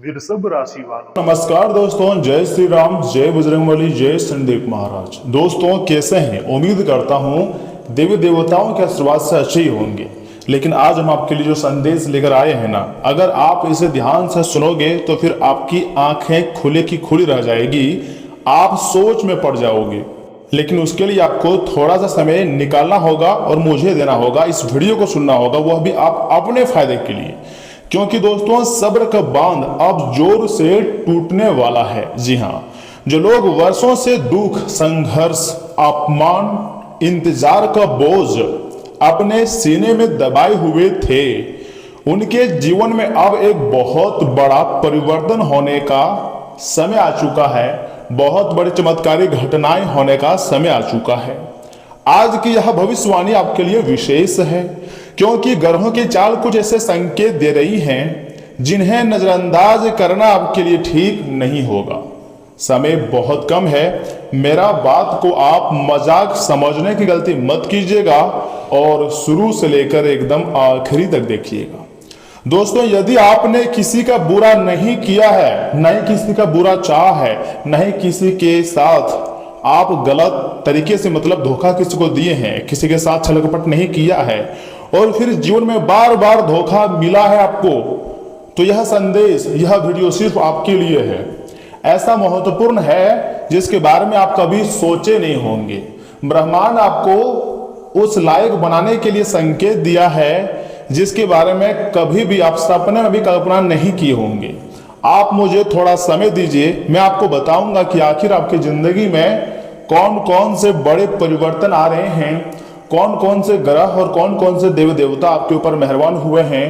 वृषभ राशि वालों। नमस्कार दोस्तों, जय श्री राम, जय बजरंगबली, जय शनिदेव महाराज। दोस्तों कैसे हैं? उम्मीद करता हूं देवी देवताओं के आशीर्वाद से अच्छे ही होंगे। लेकिन आज हम आपके लिए जो संदेश लेकर आए हैं ना, अगर आप इसे ध्यान से सुनोगे तो फिर आपकी आंखें खुले की खुली रह जाएगी, आप सोच में पड़ जाओगे। लेकिन उसके लिए आपको थोड़ा सा समय निकालना होगा और मुझे देना होगा, इस वीडियो को सुनना होगा, वह भी आप अपने फायदे के लिए। क्योंकि दोस्तों सब्र का बांध अब जोर से टूटने वाला है। जी हाँ, जो लोग वर्षों से दुख, संघर्ष, अपमान, इंतजार का बोझ अपने सीने में दबाए हुए थे, उनके जीवन में अब एक बहुत बड़ा परिवर्तन होने का समय आ चुका है। बहुत बड़ी चमत्कारी घटनाएं होने का समय आ चुका है। आज की यह भविष्यवाणी आपके लिए विशेष है, क्योंकि ग्रहों की चाल कुछ ऐसे संकेत दे रही हैं जिन्हें नजरअंदाज करना आपके लिए ठीक नहीं होगा। समय बहुत कम है, मेरा बात को आप मजाक समझने की गलती मत कीजिएगा और शुरू से लेकर एकदम आखिरी तक देखिएगा। दोस्तों यदि आपने किसी का बुरा नहीं किया है, नहीं किसी का बुरा चाहा है, नहीं किसी के साथ आप गलत तरीके से मतलब धोखा किसी को दिए हैं, किसी के साथ छल कपट नहीं किया है और फिर जीवन में बार बार धोखा मिला है आपको, तो यह संदेश, यह वीडियो सिर्फ आपके लिए है। ऐसा महत्वपूर्ण है जिसके बारे में आप कभी सोचे नहीं होंगे। ब्रह्मांड आपको उस लायक बनाने के लिए संकेत दिया है जिसके बारे में कभी भी आप सपने में भी कल्पना नहीं किए होंगे। आप मुझे थोड़ा समय दीजिए, मैं आपको बताऊंगा कि आखिर आपकी जिंदगी में कौन कौन से बड़े परिवर्तन आ रहे हैं, कौन कौन से ग्रह और कौन कौन से देव देवता आपके ऊपर मेहरबान हुए हैं,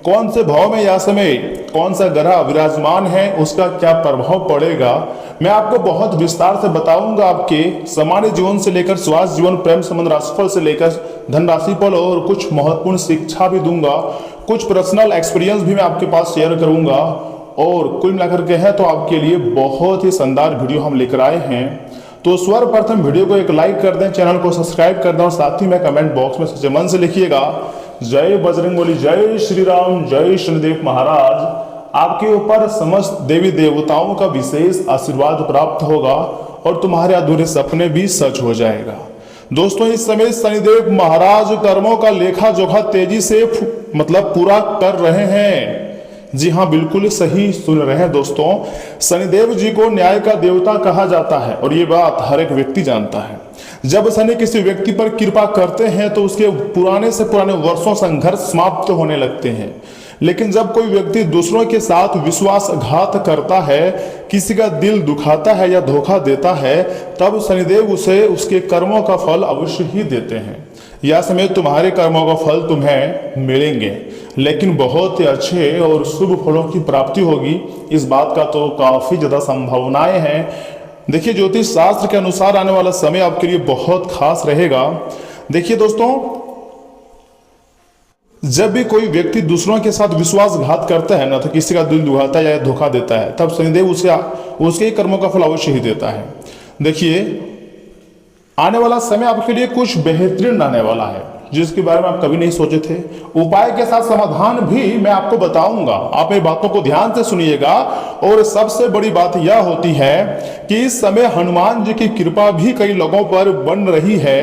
कौन से भाव में या समय कौन सा ग्रह विराजमान है, उसका क्या प्रभाव पड़ेगा। मैं आपको बहुत विस्तार से बताऊंगा। आपके सामान्य जीवन से लेकर स्वास्थ्य जीवन, प्रेम संबंध, राशिफल से लेकर धनराशि फल और कुछ महत्वपूर्ण शिक्षा भी दूंगा। कुछ पर्सनल एक्सपीरियंस भी मैं आपके पास शेयर करूंगा और कुल मिलाकर के है तो आपके लिए बहुत ही शानदार वीडियो हम लेकर आए हैं। तो सर्वप्रथम वीडियो को एक लाइक कर दें, चैनल को सब्सक्राइब कर दें और साथ ही में कमेंट बॉक्स में सच्चे मन से लिखिएगा जय बजरंगबली, जय श्री राम, जय शनिदेव महाराज। आपके ऊपर समस्त देवी देवताओं का विशेष आशीर्वाद प्राप्त होगा और तुम्हारे अधूरे सपने भी सच हो जाएगा। दोस्तों इस समय शनिदेव महाराज कर्मों का लेखा जोखा तेजी से मतलब पूरा कर रहे हैं। जी हाँ, बिल्कुल सही सुन रहे हैं दोस्तों। शनिदेव जी को न्याय का देवता कहा जाता है और ये बात हर एक व्यक्ति जानता है। जब शनि किसी व्यक्ति पर कृपा करते हैं तो उसके पुराने से पुराने वर्षों संघर्ष समाप्त होने लगते हैं। लेकिन जब कोई व्यक्ति दूसरों के साथ विश्वासघात करता है, किसी का दिल दुखाता है या धोखा देता है, तब शनिदेव उसे उसके कर्मों का फल अवश्य ही देते हैं। यह समय तुम्हारे कर्मों का फल तुम्हें मिलेंगे, लेकिन बहुत ही अच्छे और शुभ फलों की प्राप्ति होगी। इस बात का तो काफी ज्यादा संभावनाएं हैं। देखिए ज्योतिष शास्त्र के अनुसार आने वाला समय आपके लिए बहुत खास रहेगा। देखिए दोस्तों, जब भी कोई व्यक्ति दूसरों के साथ विश्वासघात करता है ना, तो किसी का दिल दुखाता है या धोखा देता है, तब शनिदेव उसके कर्मों का फल अवश्य ही देता है। देखिए आने वाला समय आपके लिए कुछ बेहतरीन आने वाला है जिसके बारे में आप कभी नहीं सोचे थे। उपाय के साथ समाधान भी मैं आपको बताऊंगा, आप मेरी बातों को ध्यान से सुनिएगा। और सबसे बड़ी बात यह होती है कि इस समय हनुमान जी की कृपा भी कई लोगों पर बन रही है।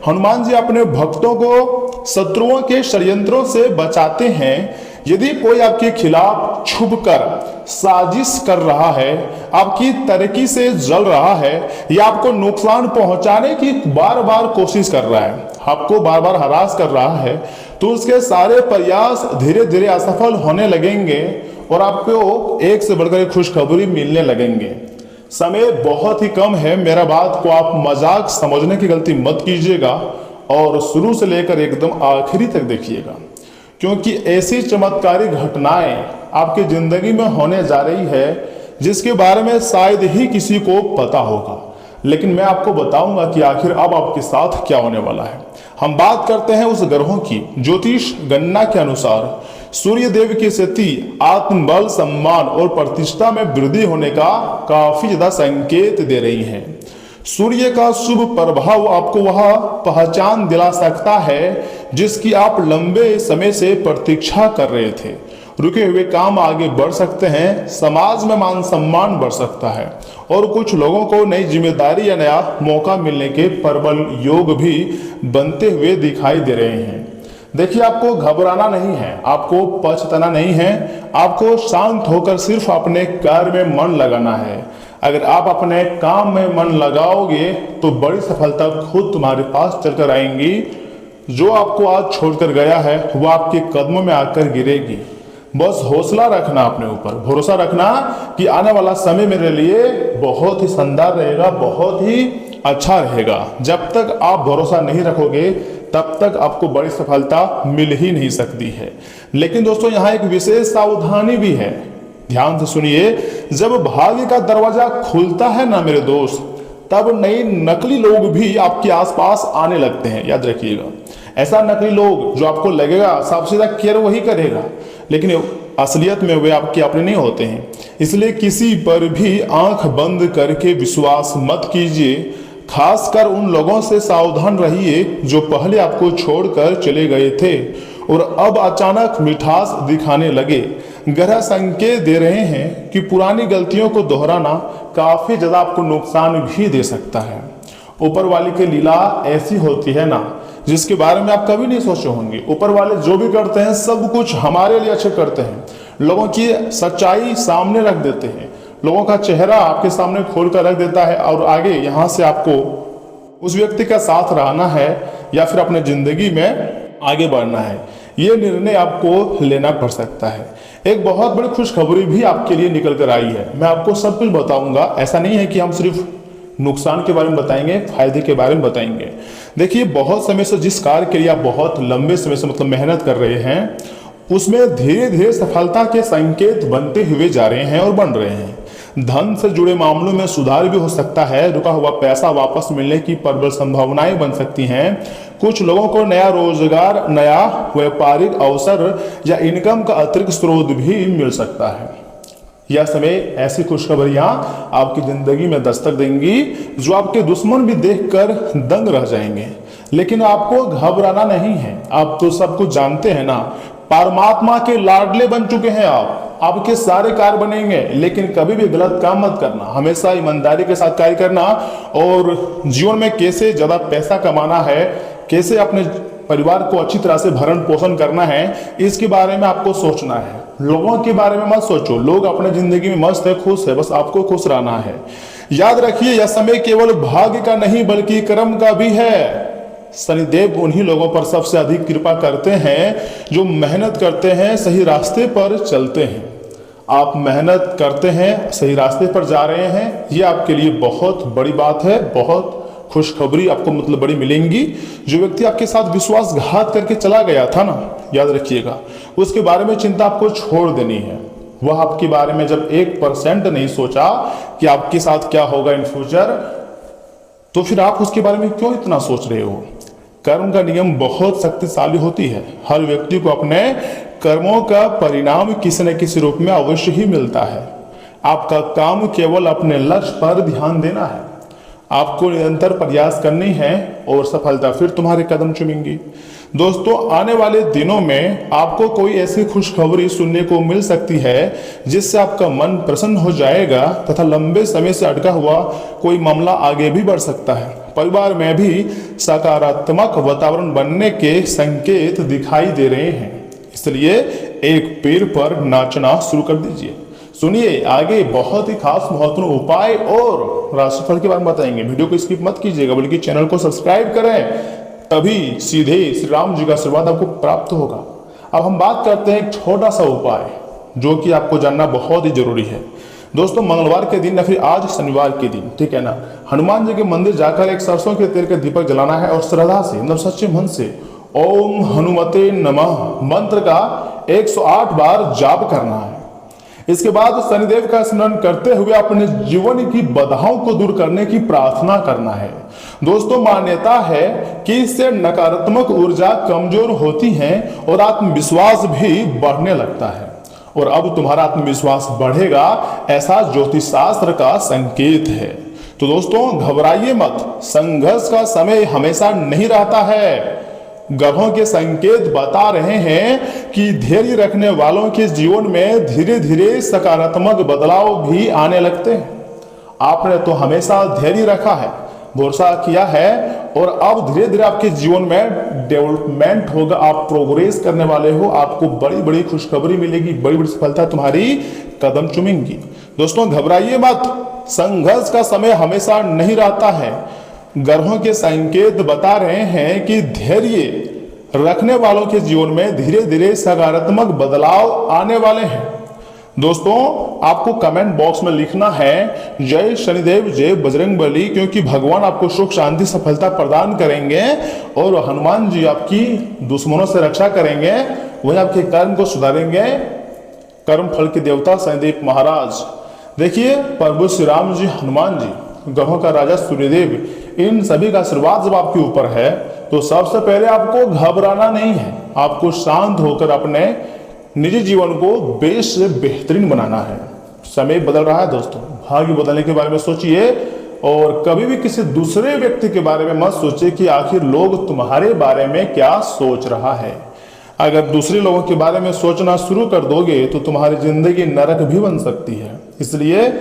हनुमान जी अपने भक्तों को शत्रुओं के षड्यंत्रों से बचाते हैं। यदि कोई आपके खिलाफ छुपकर साजिश कर रहा है, आपकी तरक्की से जल रहा है या आपको नुकसान पहुंचाने की बार बार कोशिश कर रहा है, आपको बार बार हरास कर रहा है, तो उसके सारे प्रयास धीरे धीरे असफल होने लगेंगे और आपको एक से बढ़कर एक खुशखबरी मिलने लगेंगे। समय बहुत ही कम है, मेरा बात को आप मजाक समझने की गलती मत कीजिएगा और शुरू से लेकर एकदम आखिरी तक देखिएगा, क्योंकि ऐसी चमत्कारी घटनाएं आपकी जिंदगी में होने जा रही है जिसके बारे में शायद ही किसी को पता होगा। लेकिन मैं आपको बताऊंगा कि आखिर अब आपके साथ क्या होने वाला है। हम बात करते हैं उस ग्रहों की। ज्योतिष गणना के अनुसार सूर्य देव की स्थिति आत्मबल, सम्मान और प्रतिष्ठा में वृद्धि होने का काफी ज्यादा संकेत दे रही है। सूर्य का शुभ प्रभाव आपको वह पहचान दिला सकता है जिसकी आप लंबे समय से प्रतीक्षा कर रहे थे। रुके हुए काम आगे बढ़ सकते हैं, समाज में मान सम्मान बढ़ सकता है और कुछ लोगों को नई जिम्मेदारी या नया मौका मिलने के प्रबल योग भी बनते हुए दिखाई दे रहे हैं। देखिए, आपको घबराना नहीं है, आपको पछताना नहीं है, आपको शांत होकर सिर्फ अपने कार्य में मन लगाना है। अगर आप अपने काम में मन लगाओगे तो बड़ी सफलता खुद तुम्हारे पास चलकर आएंगी। जो आपको आज छोड़कर गया है वो आपके कदमों में आकर गिरेगी। बस हौसला रखना, अपने ऊपर भरोसा रखना कि आने वाला समय मेरे लिए बहुत ही शानदार रहेगा, बहुत ही अच्छा रहेगा। जब तक आप भरोसा नहीं रखोगे तब तक आपको बड़ी सफलता मिल ही नहीं सकती है। लेकिन दोस्तों, यहाँ एक विशेष सावधानी भी है, ध्यान से सुनिए। जब भाग्य का दरवाजा खुलता है ना मेरे दोस्त, तब नई नकली लोग भी आपके आसपास आने लगते हैं। याद रखिएगा, ऐसा नकली लोग जो आपको लगेगा सबसे ज्यादा केयर वही करेगा, लेकिन असलियत में वे आपके अपने नहीं होते हैं। इसलिए किसी पर भी आंख बंद करके विश्वास मत कीजिए। खासकर उन लोगों से सावधान रहिए जो पहले आपको छोड़कर चले गए थे और अब अचानक मिठास दिखाने लगे। गहरा संकेत दे रहे हैं कि पुरानी गलतियों को दोहराना काफी ज्यादा आपको नुकसान भी दे सकता है। ऊपर वाले की लीला ऐसी होती है ना, जिसके बारे में आप कभी नहीं सोचे होंगे। ऊपर वाले जो भी करते हैं सब कुछ हमारे लिए अच्छे करते हैं। लोगों की सच्चाई सामने रख देते हैं, लोगों का चेहरा आपके सामने खोल कर रख देता है और आगे यहाँ से आपको उस व्यक्ति का साथ रहना है या फिर अपने जिंदगी में आगे बढ़ना है, ये निर्णय आपको लेना पड़ सकता है। एक बहुत बड़ी खुशखबरी भी आपके लिए निकल कर आई है। मैं आपको सब कुछ बताऊंगा, ऐसा नहीं है कि हम सिर्फ नुकसान के बारे में बताएंगे, फायदे के बारे में बताएंगे। देखिए, बहुत समय से जिस कार्य के लिए आप बहुत लंबे समय से मेहनत कर रहे हैं, उसमें धीरे धीरे सफलता के संकेत बनते हुए जा रहे हैं और बन रहे हैं। धन से जुड़े मामलों में सुधार भी हो सकता है, रुका हुआ पैसा वापस मिलने की प्रबल संभावनाएं बन सकती हैं। कुछ लोगों को नया रोजगार, नया व्यापारिक अवसर या इनकम का अतिरिक्त स्रोत भी मिल सकता है। यह समय ऐसी खुशखबरियां आपकी जिंदगी में दस्तक देंगी जो आपके दुश्मन भी देखकर दंग रह जाएंगे। लेकिन आपको घबराना नहीं है, आप तो सब कुछ जानते हैं ना, परमात्मा के लाडले बन चुके हैं आप। आपके सारे कार्य बनेंगे, लेकिन कभी भी गलत काम मत करना, हमेशा ईमानदारी के साथ कार्य करना। और जीवन में कैसे ज्यादा पैसा कमाना है, कैसे अपने परिवार को अच्छी तरह से भरण पोषण करना है, इसके बारे में आपको सोचना है। लोगों के बारे में मत सोचो, लोग अपने जिंदगी में मस्त है, खुश है, बस आपको खुश रहना है। याद रखिए, यह समय केवल भाग्य का नहीं बल्कि कर्म का भी है। शनिदेव उन्हीं लोगों पर सबसे अधिक कृपा करते हैं जो मेहनत करते हैं, सही रास्ते पर चलते हैं। आप मेहनत करते हैं, सही रास्ते पर जा रहे हैं, ये आपके लिए बहुत बड़ी बात है। बहुत खुशखबरी आपको बड़ी मिलेंगी। जो व्यक्ति आपके साथ विश्वासघात करके चला गया था ना, याद रखिएगा, उसके बारे में चिंता आपको छोड़ देनी है। वह आपके बारे में जब 1% नहीं सोचा कि आपके साथ क्या होगा इन फ्यूचर, तो फिर आप उसके बारे में क्यों इतना सोच रहे हो। कर्म का नियम बहुत शक्तिशाली होती है। हर व्यक्ति को अपने कर्मों का परिणाम किसी न किसी रूप में अवश्य ही मिलता है। आपका काम केवल अपने लक्ष्य पर ध्यान देना है। आपको निरंतर प्रयास करनी है और सफलता फिर तुम्हारे कदम चूमेंगी। दोस्तों, आने वाले दिनों में आपको कोई ऐसी खुशखबरी सुनने को मिल सकती है जिससे आपका मन प्रसन्न हो जाएगा तथा लंबे समय से अटका हुआ कोई मामला आगे भी बढ़ सकता है। परिवार में भी सकारात्मक वातावरण बनने के संकेत दिखाई दे रहे हैं, इसलिए एक पेड़ पर नाचना शुरू कर दीजिए। सुनिए, आगे बहुत ही खास महत्वपूर्ण उपाय और राशिफल के बारे में बताएंगे। वीडियो को स्किप मत कीजिएगा, बल्कि चैनल को सब्सक्राइब करें, तभी सीधे श्री राम जी का आशीर्वाद आपको प्राप्त होगा। अब हम बात करते हैं एक छोटा सा उपाय जो कि आपको जानना बहुत ही जरूरी है। दोस्तों, मंगलवार के दिन या फिर आज शनिवार के दिन, ठीक है ना, हनुमान जी के मंदिर जाकर एक सरसों के तेल का दीपक जलाना है और श्रद्धा से, सच्चे मन से ओम हनुमते नमः मंत्र का 108 बार जाप करना है। इसके बाद शनिदेव का स्मरण करते हुए अपने जीवन की बाधाओं को दूर करने की प्रार्थना करना है। दोस्तों, मान्यता है कि इससे नकारात्मक ऊर्जा कमजोर होती है और आत्मविश्वास भी बढ़ने लगता है। और अब तुम्हारा आत्मविश्वास बढ़ेगा, ऐसा ज्योतिष शास्त्र का संकेत है। तो दोस्तों, घबराइए मत, संघर्ष का समय हमेशा नहीं रहता है। ग्रहों के संकेत बता रहे हैं कि धैर्य रखने वालों के जीवन में धीरे धीरे सकारात्मक बदलाव भी आने लगते हैं। आपने तो हमेशा धैर्य रखा है, भरोसा किया है, और अब धीरे धीरे आपके जीवन में डेवलपमेंट होगा, आप प्रोग्रेस करने वाले हो, आपको बड़ी बड़ी खुशखबरी मिलेगी, बड़ी बड़ी सफलता तुम्हारी कदम चूमेंगी। दोस्तों घबराइए मत, संघर्ष का समय हमेशा नहीं रहता है। ग्रहों के संकेत बता रहे हैं कि धैर्य रखने वालों के जीवन में धीरे धीरे सकारात्मक बदलाव आने वाले हैं। दोस्तों आपको कमेंट बॉक्स में लिखना है जय शनिदेव जय बजरंगबली, क्योंकि भगवान आपको सुख शांति सफलता प्रदान करेंगे और हनुमान जी आपकी दुश्मनों से रक्षा करेंगे, वही आपके कर्म को सुधारेंगे। कर्म फल के देवता शनिदेव महाराज, देखिए प्रभु श्री राम जी, हनुमान जी, ग्रहों का राजा सूर्यदेव, इन सभी का आशीर्वाद जब आपके ऊपर है तो सबसे पहले आपको घबराना नहीं है, आपको शांत होकर अपने निजी जीवन को बेस से बेहतरीन बनाना है। समय बदल रहा है दोस्तों, भाग्य बदलने के बारे में सोचिए और कभी भी किसी दूसरे व्यक्ति के बारे में मत सोचिए कि आखिर लोग तुम्हारे बारे में क्या सोच रहा है। अगर दूसरे लोगों के बारे में सोचना शुरू कर दोगे तो तुम्हारी जिंदगी नरक भी बन सकती है। इसलिए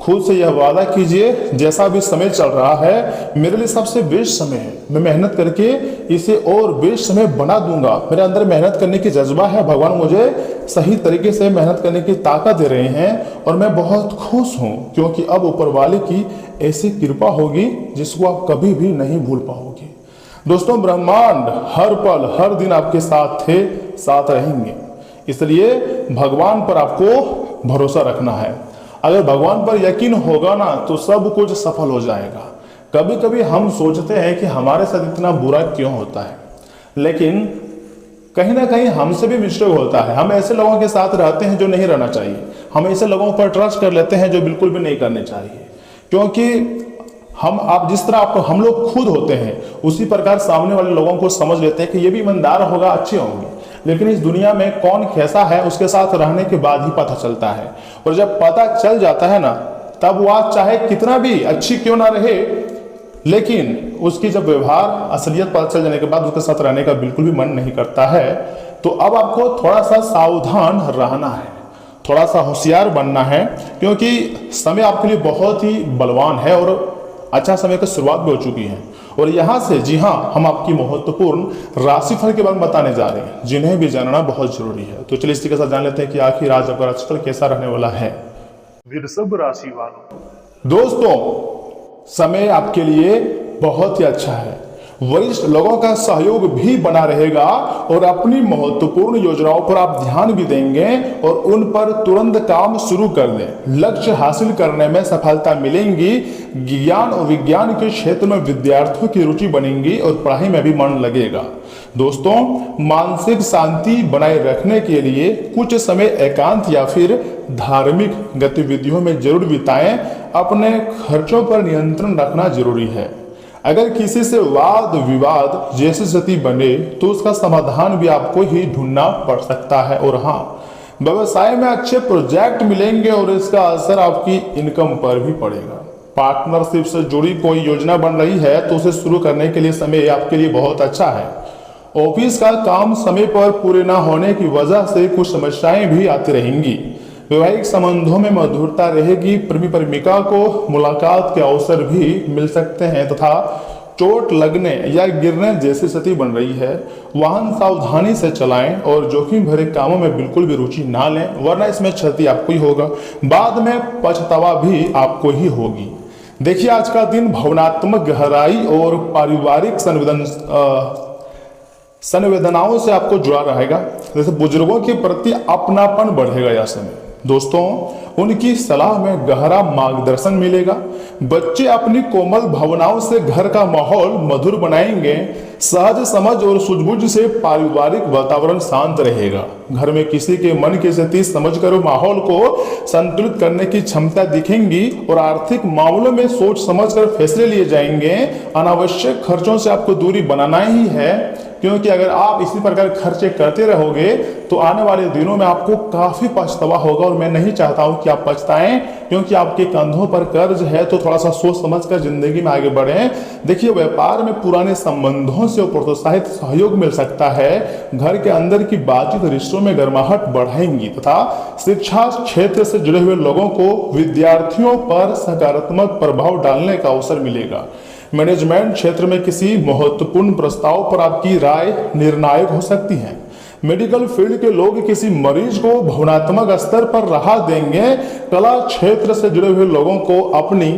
खुद से यह वादा कीजिए, जैसा भी समय चल रहा है मेरे लिए सबसे बेस्ट समय है, मैं मेहनत करके इसे और बेस्ट समय बना दूंगा। मेरे अंदर मेहनत करने की जज्बा है, भगवान मुझे सही तरीके से मेहनत करने की ताकत दे रहे हैं और मैं बहुत खुश हूं, क्योंकि अब ऊपर वाले की ऐसी कृपा होगी जिसको आप कभी भी नहीं भूल पाओगे। दोस्तों ब्रह्मांड हर पल हर दिन आपके साथ थे, साथ रहेंगे, इसलिए भगवान पर आपको भरोसा रखना है। अगर भगवान पर यकीन होगा ना तो सब कुछ सफल हो जाएगा। कभी कभी हम सोचते हैं कि हमारे साथ इतना बुरा क्यों होता है, लेकिन कहीं ना कहीं हमसे भी मिस्टेक होता है। हम ऐसे लोगों के साथ रहते हैं जो नहीं रहना चाहिए, हम ऐसे लोगों पर ट्रस्ट कर लेते हैं जो बिल्कुल भी नहीं करने चाहिए, क्योंकि आप जिस तरह हम लोग खुद होते हैं उसी प्रकार सामने वाले लोगों को समझ लेते हैं कि ये भी ईमानदार होगा, अच्छे होंगे। लेकिन इस दुनिया में कौन कैसा है उसके साथ रहने के बाद ही पता चलता है, और जब पता चल जाता है ना तब वह चाहे कितना भी अच्छी क्यों ना रहे, लेकिन उसकी जब व्यवहार असलियत पता चल जाने के बाद उसके साथ रहने का बिल्कुल भी मन नहीं करता है। तो अब आपको थोड़ा सा सावधान रहना है, थोड़ा सा होशियार बनना है, क्योंकि समय आपके लिए बहुत ही बलवान है और अच्छा समय की शुरुआत भी हो चुकी है। और यहाँ से जी हाँ, हम आपकी महत्वपूर्ण राशिफल के बारे में बताने जा रहे हैं, जिन्हें भी जानना बहुत जरूरी है। तो चलिए इसी के साथ जान लेते हैं कि आखिर आज आपका राशिफल कैसा रहने वाला है। वृषभ राशि वालों, दोस्तों समय आपके लिए बहुत ही अच्छा है, वरिष्ठ लोगों का सहयोग भी बना रहेगा और अपनी महत्वपूर्ण योजनाओं पर आप ध्यान भी देंगे और उन पर तुरंत काम शुरू कर दें। लक्ष्य हासिल करने में सफलता मिलेंगी। ज्ञान और विज्ञान के क्षेत्र में विद्यार्थियों की रुचि बनेगी और पढ़ाई में भी मन लगेगा। दोस्तों मानसिक शांति बनाए रखने के लिए कुछ समय एकांत या फिर धार्मिक गतिविधियों में जरूर बिताएं। अपने खर्चों पर नियंत्रण रखना जरूरी है। अगर किसी से वाद विवाद जैसी स्थिति बने तो उसका समाधान भी आपको ही ढूंढना पड़ सकता है। और हाँ, व्यवसाय में अच्छे प्रोजेक्ट मिलेंगे और इसका असर आपकी इनकम पर भी पड़ेगा। पार्टनरशिप से जुड़ी कोई योजना बन रही है तो उसे शुरू करने के लिए समय आपके लिए बहुत अच्छा है। ऑफिस का काम समय पर पूरे ना होने की वजह से कुछ समस्याएं भी आती रहेंगी। वैवाहिक संबंधों में मधुरता रहेगी। प्रेमी प्रेमिका को मुलाकात के अवसर भी मिल सकते हैं तथा चोट लगने या गिरने जैसी स्थिति बन रही है। वाहन सावधानी से चलाएं और जोखिम भरे कामों में बिल्कुल भी रुचि ना लें, वरना इसमें क्षति आपको ही होगा, बाद में पछतावा भी आपको ही होगी। देखिए आज का दिन भावनात्मक गहराई और पारिवारिक संवेदनाओं से आपको जुड़ा रहेगा। जैसे बुजुर्गों के प्रति अपनापन बढ़ेगा यह समय। दोस्तों उनकी सलाह में गहरा मार्गदर्शन मिलेगा। बच्चे अपनी कोमल भावनाओं से घर का माहौल मधुर बनाएंगे। सहज समझ और सूझबूझ से पारिवारिक वातावरण शांत रहेगा। घर में किसी के मन की स्थिति समझकर माहौल को संतुलित करने की क्षमता दिखेंगी और आर्थिक मामलों में सोच समझकर फैसले लिए जाएंगे। अनावश्यक खर्चों से आपको दूरी बनाना ही है। क्योंकि अगर आप इसी प्रकार खर्चे करते रहोगे तो आने वाले दिनों में आपको काफी पछतावा होगा, और मैं नहीं चाहता हूं कि आप पछताएं, क्योंकि आपके कंधों पर कर्ज है। तो थोड़ा सा सोच समझ कर जिंदगी में आगे बढ़ें। देखिए, व्यापार में पुराने संबंधों से प्रोत्साहित सहयोग मिल सकता है। घर के अंदर की बातचीत रिश्तों में गर्माहट बढ़ाएंगी तथा शिक्षा क्षेत्र से जुड़े हुए लोगों को विद्यार्थियों पर सकारात्मक प्रभाव डालने का अवसर मिलेगा। मैनेजमेंट क्षेत्र में किसी महत्वपूर्ण प्रस्ताव पर आपकी राय निर्णायक हो सकती है। मेडिकल फील्ड के लोग किसी मरीज को भावनात्मक स्तर पर राहत देंगे। कला क्षेत्र से जुड़े हुए लोगों को अपनी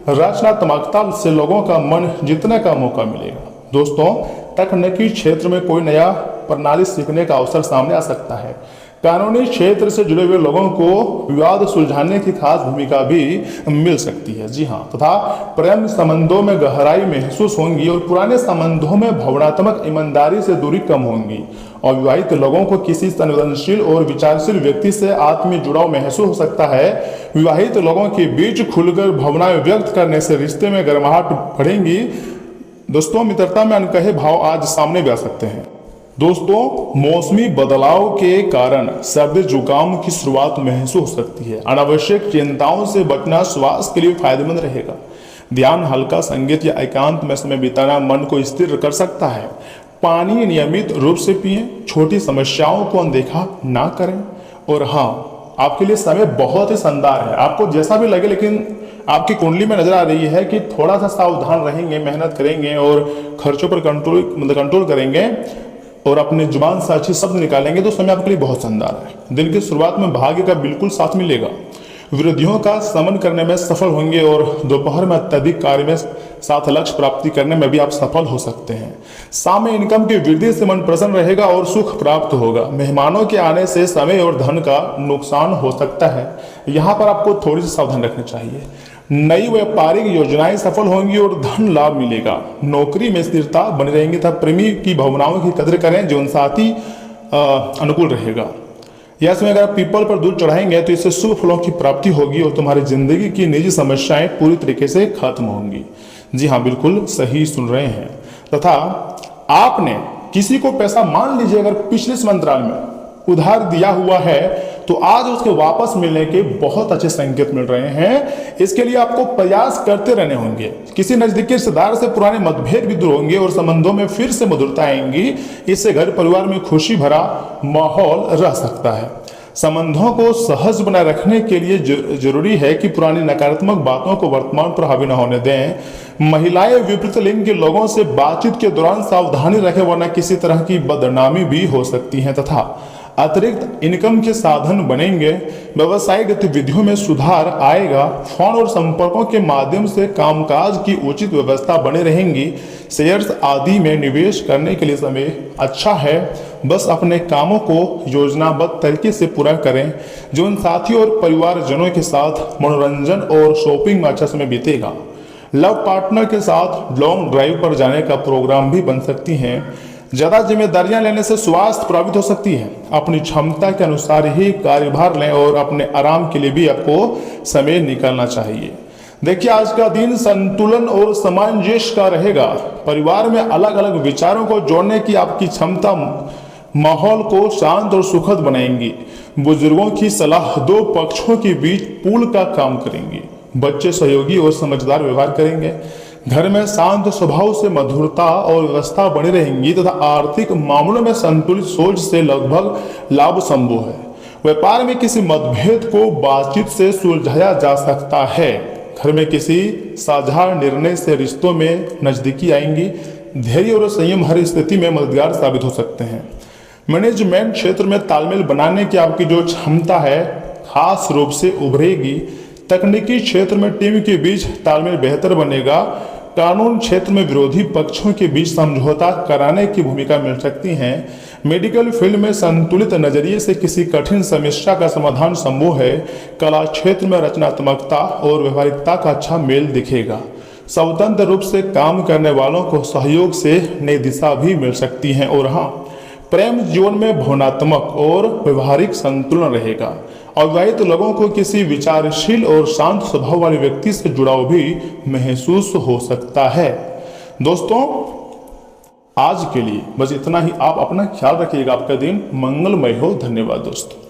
रचनात्मकता से लोगों का मन जीतने का मौका मिलेगा। दोस्तों, तकनीकी क्षेत्र में कोई नया प्रणाली सीखने का अवसर सामने आ सकता है। कानूनी क्षेत्र से जुड़े हुए लोगों को विवाद सुलझाने की खास भूमिका भी मिल सकती है। जी हाँ, तथा प्रेम संबंधों में गहराई महसूस होंगी और पुराने संबंधों में भावनात्मक ईमानदारी से दूरी कम होंगी। और विवाहित लोगों को किसी संवेदनशील और विचारशील व्यक्ति से आत्मीय जुड़ाव महसूस हो सकता है। विवाहित लोगों के बीच खुलकर भावनाएं व्यक्त करने से रिश्ते में गर्माहट बढ़ेंगी। दोस्तों, मित्रता में अनकहे भाव आज सामने भी आ सकते हैं। दोस्तों, मौसमी बदलाव के कारण सर्दी जुकाम की शुरुआत महसूस हो सकती है। अनावश्यक चिंताओं से बचना स्वास्थ्य के लिए फायदेमंद रहेगा। ध्यान, हल्का संगीत या एकांत में समय बिताना मन को स्थिर कर सकता है। पानी नियमित रूप से पिएं, छोटी समस्याओं को अनदेखा ना करें। और हाँ, आपके लिए समय बहुत ही शानदार है। आपको जैसा भी लगे, लेकिन आपकी कुंडली में नजर आ रही है कि थोड़ा सा सावधान रहेंगे, मेहनत करेंगे और खर्चों पर कंट्रोल करेंगे और अपने जुबान से अच्छे शब्द निकालेंगे तो समय आपके लिए बहुत शानदार है। दिन की शुरुआत में भाग्य का बिल्कुल साथ मिलेगा। विरोधियों का समन करने में सफल होंगे और दोपहर में अत्यधिक कार्य में साथ लक्ष्य प्राप्ति करने में भी आप सफल हो सकते हैं। शाम में इनकम की वृद्धि से मन प्रसन्न रहेगा और सुख प्राप्त होगा। मेहमानों के आने से समय और धन का नुकसान हो सकता है। यहाँ पर आपको थोड़ी सी सावधान रखनी चाहिए। नई व्यापारिक योजनाएं सफल होंगी और धन लाभ मिलेगा। नौकरी में स्थिरता बनी रहेंगी तथा प्रेमी की भावनाओं की कदर करें। जीवन साथी अनुकूल रहेगा। यह समय अगर आप पीपल पर दूध चढ़ाएंगे तो इससे शुभ फलों की प्राप्ति होगी और तुम्हारी जिंदगी की निजी समस्याएं पूरी तरीके से खत्म होंगी। जी हाँ, बिल्कुल सही सुन रहे हैं। तथा आपने किसी को पैसा, मान लीजिए अगर पिछले मंत्राल में उधार दिया हुआ है, तो आज उसके वापस मिलने के बहुत अच्छे संकेत मिल रहे हैं। इसके लिए आपको प्रयास करते रहने होंगे। किसी नजदीकी रिश्तेदार से पुराने मतभेद भी दूर होंगे और संबंधों में फिर से मधुरता आएंगी। इससे घर परिवार में खुशी भरा माहौल रह सकता है। संबंधों को सहज बनाए रखने के लिए जरूरी है कि पुरानी नकारात्मक बातों को वर्तमान पर हावी न होने दें। महिलाएं विपरीत लिंग के लोगों से बातचीत के दौरान सावधानी रखें, वरना किसी तरह की बदनामी भी हो सकती है। तथा अतिरिक्त इनकम के साधन बनेंगे। व्यवसायिक गतिविधियों में सुधार आएगा। फोन और संपर्कों के माध्यम से कामकाज की उचित व्यवस्था बने रहेंगी। शेयर्स आदि में निवेश करने के लिए समय अच्छा है। बस अपने कामों को योजनाबद्ध तरीके से पूरा करें। जीवन साथी और परिवारजनों के साथ मनोरंजन और शॉपिंग में अच्छा समय बीतेगा। लव पार्टनर के साथ लॉन्ग ड्राइव पर जाने का प्रोग्राम भी बन सकती हैं। ज्यादा जिम्मेदारियां लेने से स्वास्थ्य प्रभावित हो सकती है। अपनी क्षमता के अनुसार ही कार्यभार लें और अपने आराम के लिए भी आपको समय निकालना चाहिए। देखिए, आज का दिन संतुलन और सामंजस्य का रहेगा। परिवार में अलग अलग विचारों को जोड़ने की आपकी क्षमता माहौल को शांत और सुखद बनाएंगी। बुजुर्गों की सलाह दो पक्षों के बीच पुल का काम करेंगी। बच्चे सहयोगी और समझदार व्यवहार करेंगे। घर में शांत स्वभाव से मधुरता और व्यवस्था बनी रहेंगी तथा आर्थिक मामलों में संतुलित सोच से लगभग लाभ संभव है। व्यापार में किसी मतभेद को बातचीत से सुलझाया जा सकता है। घर में किसी साझा निर्णय से रिश्तों में नजदीकी आएंगी। धैर्य और संयम हर स्थिति में मददगार साबित हो सकते हैं। मैनेजमेंट क्षेत्र में तालमेल बनाने की आपकी जो क्षमता है खास रूप से उभरेगी। तकनीकी क्षेत्र में टीम के बीच तालमेल बेहतर बनेगा। कानून क्षेत्र में विरोधी पक्षों के बीच समझौता कराने की भूमिका मिल सकती है। मेडिकल फील्ड में संतुलित नजरिए से किसी कठिन समस्या का समाधान संभव है। कला क्षेत्र में रचनात्मकता और व्यवहारिकता का अच्छा मेल दिखेगा। स्वतंत्र रूप से काम करने वालों को सहयोग से नई दिशा भी मिल सकती है। और हाँ, प्रेम जीवन में भावनात्मक और व्यवहारिक संतुलन रहेगा। अविवाहित लोगों को किसी विचारशील और शांत स्वभाव वाले व्यक्ति से जुड़ाव भी महसूस हो सकता है। दोस्तों, आज के लिए बस इतना ही। आप अपना ख्याल रखिएगा, आपका दिन मंगलमय हो। धन्यवाद दोस्तों।